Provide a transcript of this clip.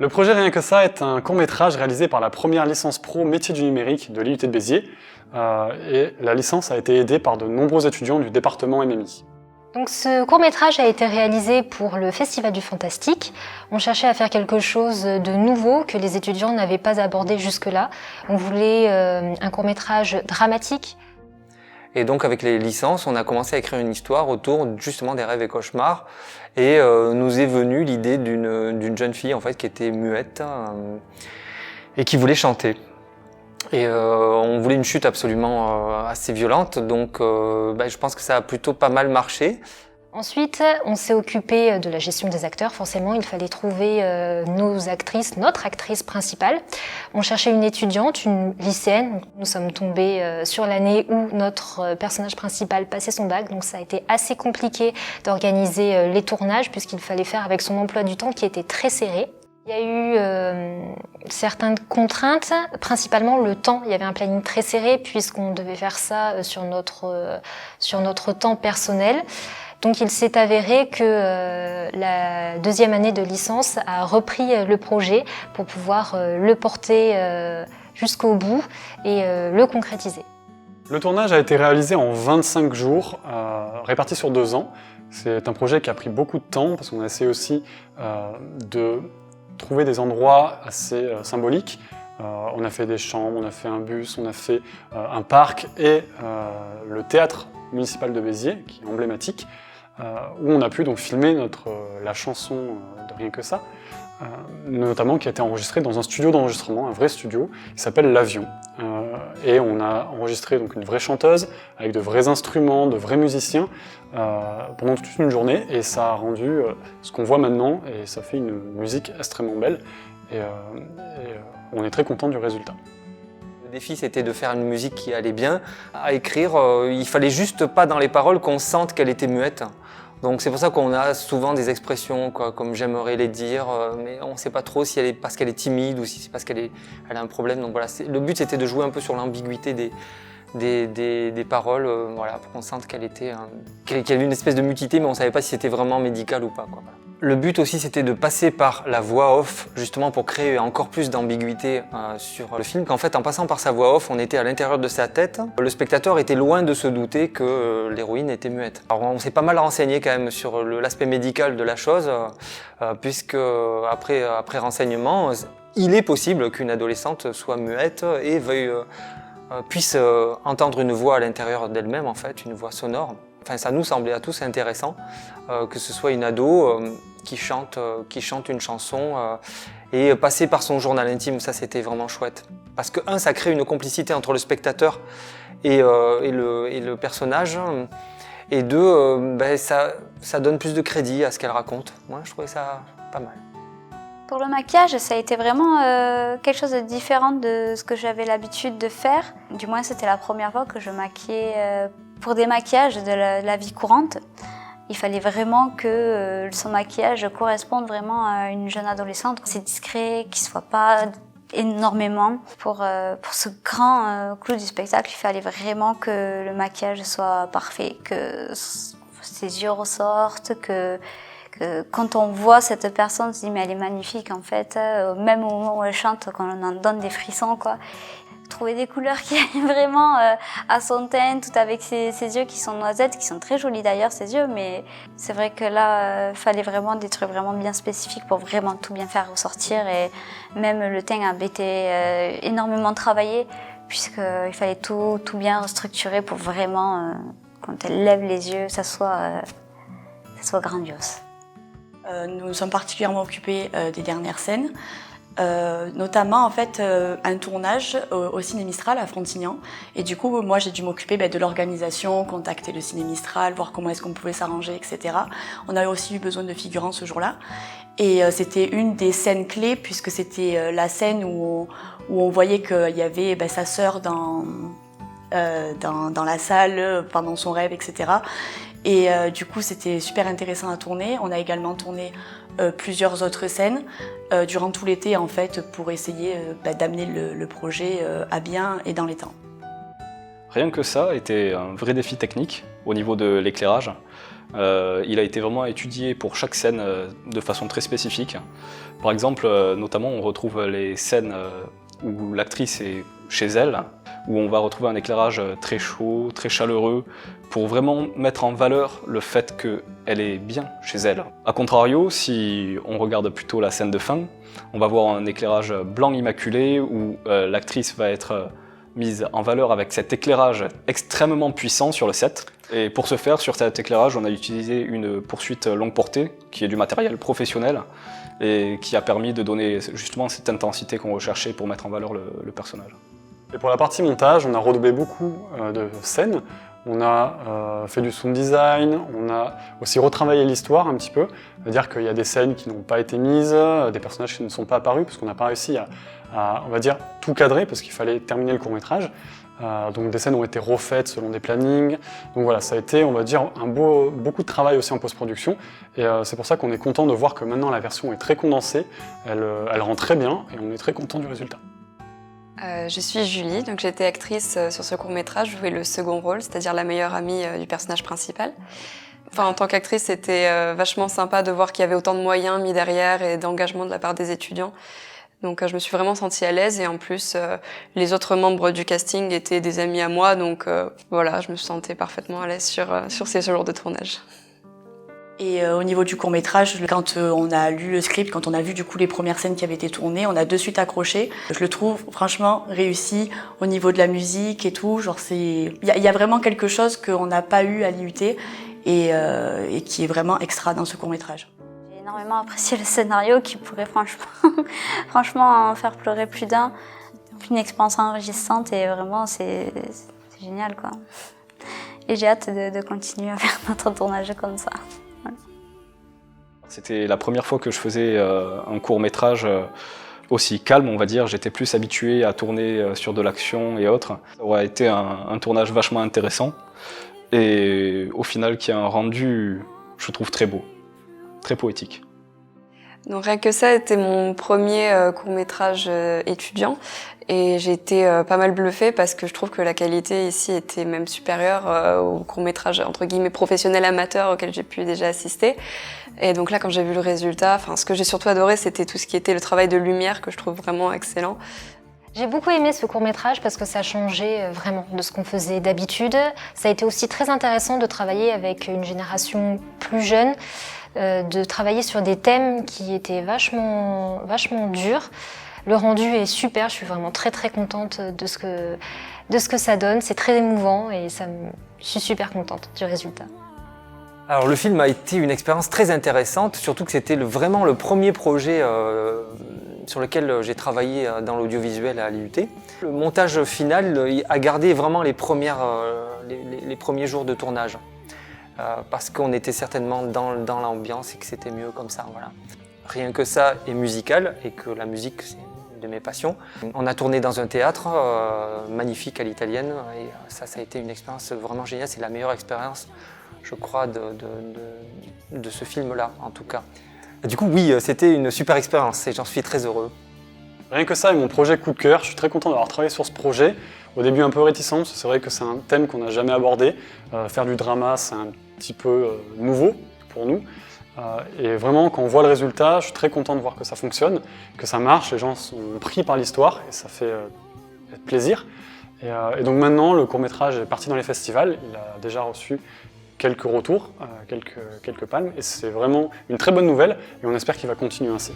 Le projet Rien que ça est un court-métrage réalisé par la première licence pro métier du numérique de l'IUT de Béziers. Et la licence a été aidée par de nombreux étudiants du département MMI. Donc ce court-métrage a été réalisé pour le Festival du Fantastique. On cherchait à faire quelque chose de nouveau que les étudiants n'avaient pas abordé jusque-là. On voulait un court-métrage dramatique. Et donc avec les licences, on a commencé à écrire une histoire autour justement des rêves et cauchemars. Et nous est venue l'idée d'une jeune fille en fait qui était muette et qui voulait chanter. Et on voulait une chute absolument assez violente, donc je pense que ça a plutôt pas mal marché. Ensuite, on s'est occupé de la gestion des acteurs. Forcément, il fallait trouver nos actrices, notre actrice principale. On cherchait une étudiante, une lycéenne. Nous sommes tombés sur l'année où notre personnage principal passait son bac, donc ça a été assez compliqué d'organiser les tournages puisqu'il fallait faire avec son emploi du temps qui était très serré. Il y a eu certaines contraintes, principalement le temps. Il y avait un planning très serré puisqu'on devait faire ça sur notre temps personnel. Donc il s'est avéré que la deuxième année de licence a repris le projet pour pouvoir le porter jusqu'au bout et le concrétiser. Le tournage a été réalisé en 25 jours, répartis sur 2 ans. C'est un projet qui a pris beaucoup de temps parce qu'on a essayé aussi de trouver des endroits assez symboliques. On a fait des chambres, on a fait un bus, on a fait un parc et le théâtre municipal de Béziers, qui est emblématique, où on a pu donc filmer la chanson de Rien que ça, notamment qui a été enregistrée dans un studio d'enregistrement, un vrai studio, qui s'appelle L'Avion. Et on a enregistré donc une vraie chanteuse, avec de vrais instruments, de vrais musiciens, pendant toute une journée, et ça a rendu ce qu'on voit maintenant, et ça fait une musique extrêmement belle, et on est très content du résultat. Le défi, c'était de faire une musique qui allait bien. À écrire, il fallait juste pas dans les paroles qu'on sente qu'elle était muette. Donc c'est pour ça qu'on a souvent des expressions comme j'aimerais les dire, mais on ne sait pas trop si elle est parce qu'elle est timide ou si c'est parce qu'elle a un problème. Donc voilà, le but c'était de jouer un peu sur l'ambiguïté des paroles, voilà, pour qu'on sente qu'elle avait une espèce de mutilité, mais on ne savait pas si c'était vraiment médical ou pas. Voilà. Le but aussi c'était de passer par la voix off, justement pour créer encore plus d'ambiguïté sur le film, qu'en fait en passant par sa voix off, on était à l'intérieur de sa tête. Le spectateur était loin de se douter que l'héroïne était muette. Alors on s'est pas mal renseigné quand même sur l'aspect médical de la chose, puisque après renseignement, il est possible qu'une adolescente soit muette et puisse entendre une voix à l'intérieur d'elle-même, en fait, une voix sonore. Enfin, ça nous semblait à tous intéressant que ce soit une ado qui chante une chanson et passer par son journal intime, ça c'était vraiment chouette. Parce que ça crée une complicité entre le spectateur et le personnage, et deux, ça donne plus de crédit à ce qu'elle raconte. Moi, je trouvais ça pas mal. Pour le maquillage, ça a été vraiment quelque chose de différent de ce que j'avais l'habitude de faire. Du moins, c'était la première fois que je maquillais pour des maquillages de la vie courante. Il fallait vraiment que son maquillage corresponde vraiment à une jeune adolescente. C'est discret, qu'il ne se voit pas énormément. Pour ce grand clou du spectacle, il fallait vraiment que le maquillage soit parfait, que ses yeux ressortent, que quand on voit cette personne, on se dit mais elle est magnifique en fait, même au moment où elle chante, quand on en donne des frissons quoi. Trouver des couleurs qui aillent vraiment à son teint, tout avec ses yeux qui sont noisettes, qui sont très jolis d'ailleurs ses yeux, mais c'est vrai que là, il fallait vraiment des trucs vraiment bien spécifiques pour vraiment tout bien faire ressortir, et même le teint avait été énormément travaillé, puisqu'il fallait tout bien restructurer pour vraiment, quand elle lève les yeux, ça soit grandiose. Nous nous sommes particulièrement occupés des dernières scènes, notamment en fait un tournage au Ciné Mistral à Frontignan, et du coup moi j'ai dû m'occuper de l'organisation, contacter le Ciné Mistral, voir comment est-ce qu'on pouvait s'arranger, etc. On a aussi eu besoin de figurants ce jour-là, et c'était une des scènes clés puisque c'était la scène où on voyait qu'il y avait sa sœur dans la salle pendant son rêve, etc. Et du coup, c'était super intéressant à tourner. On a également tourné plusieurs autres scènes durant tout l'été, en fait, pour essayer d'amener le projet à bien et dans les temps. Rien que ça était un vrai défi technique. au niveau de l'éclairage. Il a été vraiment étudié pour chaque scène de façon très spécifique. Par exemple, notamment, on retrouve les scènes où l'actrice est chez elle, où on va retrouver un éclairage très chaud, très chaleureux, pour vraiment mettre en valeur le fait qu'elle est bien chez elle. A contrario, si on regarde plutôt la scène de fin, on va voir un éclairage blanc immaculé, où l'actrice va être mise en valeur avec cet éclairage extrêmement puissant sur le set. Et pour ce faire, sur cet éclairage, on a utilisé une poursuite longue portée, qui est du matériel professionnel, et qui a permis de donner justement cette intensité qu'on recherchait pour mettre en valeur le personnage. Et pour la partie montage, on a redoublé beaucoup de scènes. On a fait du sound design, on a aussi retravaillé l'histoire un petit peu. C'est-à-dire qu'il y a des scènes qui n'ont pas été mises, des personnages qui ne sont pas apparus, parce qu'on n'a pas réussi à, on va dire, tout cadrer, parce qu'il fallait terminer le court-métrage. Donc des scènes ont été refaites selon des plannings. Donc voilà, ça a été, on va dire, beaucoup de travail aussi en post-production. Et c'est pour ça qu'on est content de voir que maintenant la version est très condensée, elle rend très bien, et on est très content du résultat. Je suis Julie, donc j'étais actrice sur ce court-métrage, je jouais le second rôle, c'est-à-dire la meilleure amie du personnage principal. Enfin, en tant qu'actrice, c'était vachement sympa de voir qu'il y avait autant de moyens mis derrière et d'engagement de la part des étudiants. Donc je me suis vraiment sentie à l'aise et en plus les autres membres du casting étaient des amis à moi, donc voilà, je me sentais parfaitement à l'aise sur ces jours de tournage. Et au niveau du court-métrage, quand on a lu le script, quand on a vu du coup les premières scènes qui avaient été tournées, on a de suite accroché. Je le trouve franchement réussi au niveau de la musique et tout. Genre il y a vraiment quelque chose qu'on n'a pas eu à l'IUT et qui est vraiment extra dans ce court-métrage. J'ai énormément apprécié le scénario qui pourrait franchement en faire pleurer plus d'un. Une expérience enrichissante et vraiment c'est génial quoi. Et j'ai hâte de continuer à faire notre tournage comme ça. C'était la première fois que je faisais un court-métrage aussi calme, on va dire. J'étais plus habitué à tourner sur de l'action et autres. Ça aurait été un tournage vachement intéressant et au final qui a un rendu, je trouve, très beau, très poétique. Donc rien que ça, c'était mon premier court-métrage étudiant et j'ai été pas mal bluffée parce que je trouve que la qualité ici était même supérieure au court-métrage entre guillemets professionnel amateur auquel j'ai pu déjà assister. Et donc là, quand j'ai vu le résultat, ce que j'ai surtout adoré, c'était tout ce qui était le travail de lumière que je trouve vraiment excellent. J'ai beaucoup aimé ce court-métrage parce que ça changeait vraiment de ce qu'on faisait d'habitude. Ça a été aussi très intéressant de travailler avec une génération plus jeune, de travailler sur des thèmes qui étaient vachement durs. Le rendu est super, je suis vraiment très contente de ce que ça donne. C'est très émouvant et je suis super contente du résultat. Alors le film a été une expérience très intéressante, surtout que c'était vraiment le premier projet sur lequel j'ai travaillé dans l'audiovisuel à l'IUT. Le montage final a gardé vraiment les premiers jours de tournage, parce qu'on était certainement dans l'ambiance et que c'était mieux comme ça. Voilà. Rien que ça est musical et que la musique c'est une de mes passions. On a tourné dans un théâtre magnifique à l'italienne et ça a été une expérience vraiment géniale, c'est la meilleure expérience je crois, de ce film-là, en tout cas. Et du coup, oui, c'était une super expérience et j'en suis très heureux. Rien que ça est mon projet coup de cœur, je suis très content d'avoir travaillé sur ce projet. Au début un peu réticent, parce que c'est vrai que c'est un thème qu'on n'a jamais abordé. Faire du drama, c'est un petit peu nouveau pour nous. Et vraiment, quand on voit le résultat, je suis très content de voir que ça fonctionne, que ça marche, les gens sont pris par l'histoire et ça fait plaisir. Et donc maintenant, le court-métrage est parti dans les festivals, il a déjà reçu quelques retours, quelques palmes, et c'est vraiment une très bonne nouvelle, et on espère qu'il va continuer ainsi.